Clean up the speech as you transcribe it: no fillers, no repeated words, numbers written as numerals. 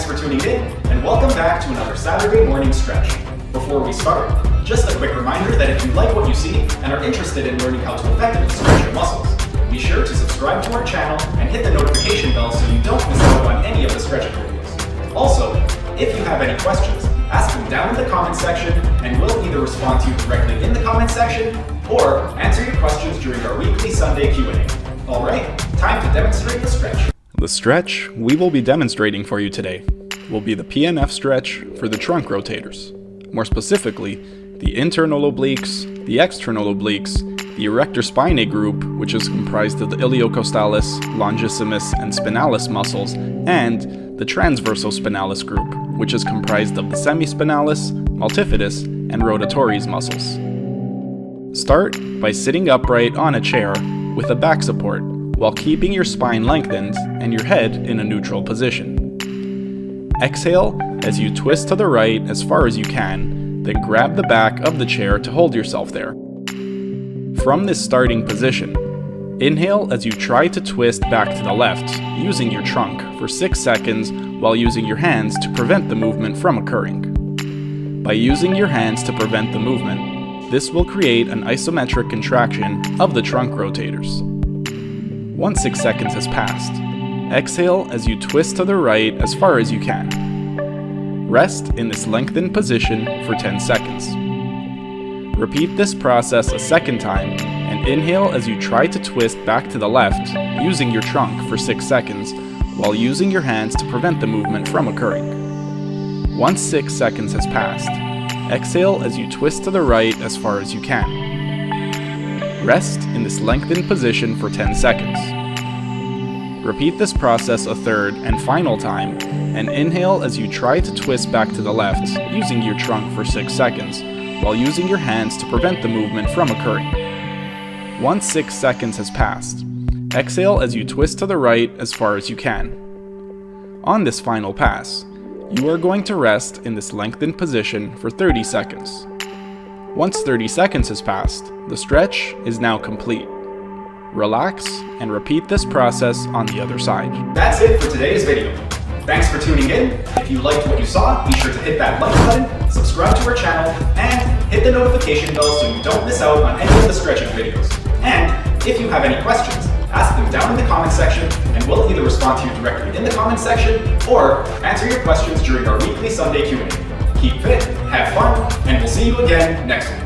Thanks for tuning in, and welcome back to another Saturday morning stretch. Before we start, just a quick reminder that if you like what you see and are interested in learning how to effectively stretch your muscles, be sure to subscribe to our channel and hit the notification bell so you don't miss out on any of the stretching videos. Also, if you have any questions, ask them down in the comment section and we'll either respond to you directly in the comment section or answer your questions during our weekly Sunday Q&A. Alright, time to demonstrate the stretch. The stretch we will be demonstrating for you today will be the PNF stretch for the trunk rotators. More specifically, the internal obliques, the external obliques, the erector spinae group, which is comprised of the iliocostalis, longissimus, and spinalis muscles, and the transversospinalis group, which is comprised of the semispinalis, multifidus, and rotatories muscles. Start by sitting upright on a chair with a back support while keeping your spine lengthened and your head in a neutral position. Exhale as you twist to the right as far as you can, then grab the back of the chair to hold yourself there. From this starting position, inhale as you try to twist back to the left using your trunk for 6 seconds while using your hands to prevent the movement from occurring. By using your hands to prevent the movement, this will create an isometric contraction of the trunk rotators. Once 6 seconds has passed, exhale as you twist to the right as far as you can. Rest in this lengthened position for 10 seconds. Repeat this process a second time and inhale as you try to twist back to the left using your trunk for 6 seconds while using your hands to prevent the movement from occurring. Once 6 seconds has passed, exhale as you twist to the right as far as you can. Rest in this lengthened position for 10 seconds. Repeat this process a third and final time, and inhale as you try to twist back to the left using your trunk for 6 seconds, while using your hands to prevent the movement from occurring. Once 6 seconds has passed, exhale as you twist to the right as far as you can. On this final pass, you are going to rest in this lengthened position for 30 seconds. Once 30 seconds has passed, the stretch is now complete. Relax and repeat this process on the other side. That's it for today's video. Thanks for tuning in. If you liked what you saw, be sure to hit that like button, subscribe to our channel, and hit the notification bell so you don't miss out on any of the stretching videos. And if you have any questions, ask them down in the comment section and we'll either respond to you directly in the comment section or answer your questions during our weekly Sunday Q&A. Keep fit, have fun, and we'll see you again next week.